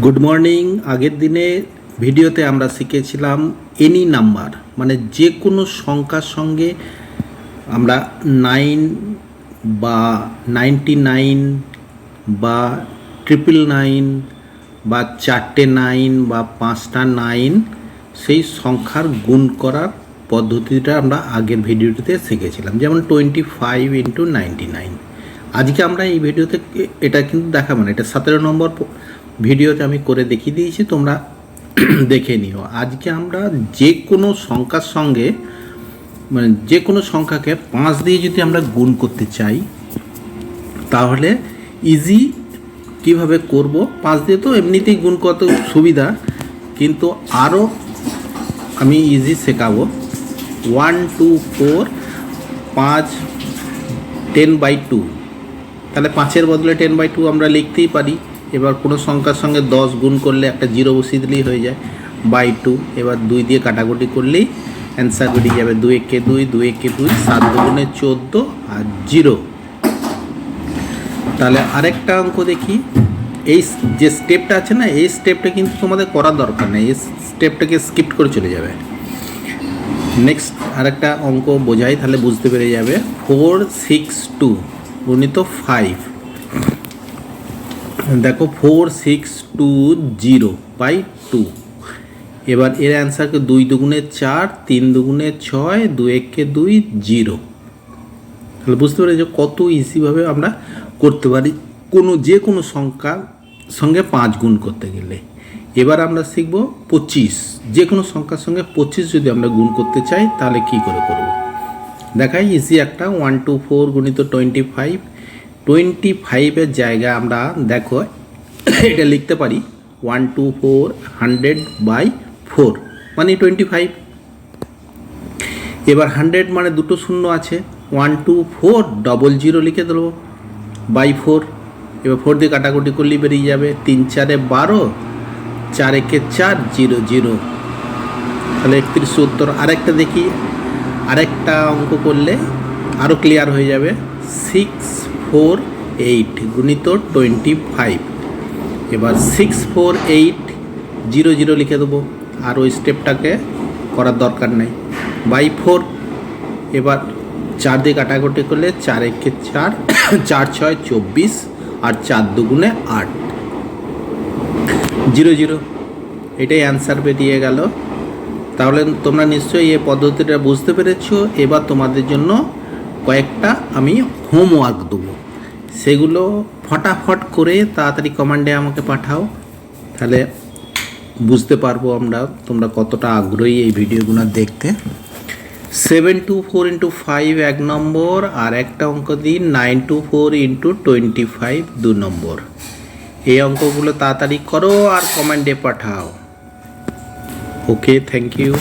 Good morning. আগের দিনে ভিডিওতে আমরা শিখেছিলাম এনি নাম্বার মানে যে কোনো সংখ্যার সঙ্গে আমরা 9 বা 99 বা 999 বা 4টে 9 বা 5টা 9 সেই সংখ্যার গুণ করার পদ্ধতিটা আমরা আগের ভিডিওটিতে শিখেছিলাম, যেমন 25 × 99। আজকে আমরা এই ভিডিওতে এটা কিন্তু দেখাবো না, এটা 17 নম্বর ভিডিওতে আমি করে দেখিয়ে দিয়েছি, তোমরা দেখে নিও। আজকে আমরা যে কোনো সংখ্যার সঙ্গে মানে যে কোনো সংখ্যাকে 5 দিয়ে যদি আমরা গুণ করতে চাই তাহলে ইজি কিভাবে করব। 5 দিয়ে তো এমনিতেই গুণ কত সুবিধা, কিন্তু আরও আমি ইজি শেখাবো। 1 2 4 5 10/2, তাহলে 5-এর বদলে 10/2 আমরা লিখতেই পারি। এবার কোনো সংখ্যার সঙ্গে 10 গুণ করলে একটা 0 বসিয়ে দিলেই হয়ে যায় /2। এবার 2 দিয়ে কাটাকুটি করলেই অ্যান্সার বেরিয়ে যাবে 2 একে 2, 2 একে 2, 7 দুগুণে 14 আর 0। তাহলে আরেকটা অঙ্ক দেখি। এই যে স্টেপটা আছে না, এই স্টেপটা কিন্তু তোমাদের করার দরকার নেই, এই স্টেপটাকে স্কিপ করে চলে যাবে। নেক্সট আরেকটা অঙ্ক বোঝাই, তাহলে বুঝতে পেরে যাবে। 4 6 2 গুণিত 5। দেখো 4 6 2 0/2। এবার এর অ্যান্সারকে 2 দুগুণে 4, 3 দুগুণে 6, 2 একে 2, 0। তাহলে বুঝতে পারি যে কত ইজিভাবে আমরা করতে পারি যে কোনো সংখ্যার সঙ্গে 5 গুণ করতে গেলে। এবার আমরা শিখব 25। যে কোনো সংখ্যার সঙ্গে 25 যদি আমরা গুণ করতে চাই তাহলে কি করে করব দেখাই। ইজি একটা 1 2 4 গুণিত 25। 25-এর জায়গায় আমরা দেখো এটা লিখতে পারি 1 2 4 100/4 মানে 25। এবার 100 মানে দুটো শূন্য আছে, 1 2 4 00 লিখে দেবো /4। এবার 4 দিয়ে কাটাকুটি করলেই বেরিয়ে যাবে 3 4 12, 4 একে 4, 0 0। তাহলে 31 উত্তর। আরেকটা দেখি, আরেকটা অঙ্ক করলে আরও ক্লিয়ার হয়ে যাবে। 6 4 8 গুণিত 25। এবার 6 4 8 0 0 লিখে দেবো, আর ওই স্টেপটাকে করার দরকার নেই /4। এবার 4 দিয়ে কাটাকুটি করলে 4 একে 4, 4 6 24 আর 4 দুগুণে 8, 0 0। এটাই অ্যান্সার বেরিয়ে গেল। তাহলে তোমরা নিশ্চয়ই এই পদ্ধতিটা বুঝতে পেরেছো। এবার তোমাদের জন্য কয়েকটা আমি হোমওয়ার্ক দেবো, সেগুলো ফটাফট করে তাড়াতাড়ি কমান্ডে আমাকে পাঠাও, তাহলে বুঝতে পারবো তোমরা কতটা আগ্রহী এই ভিডিওগুলো দেখতে। 7 2 4 × 5 1 নম্বর, আর একটা অঙ্ক দিই 9 2 4 × 25 2 নম্বর। এই অঙ্কগুলো তাড়াতাড়ি করো আর কমেন্টে পাঠাও। ওকে, থ্যাংক ইউ।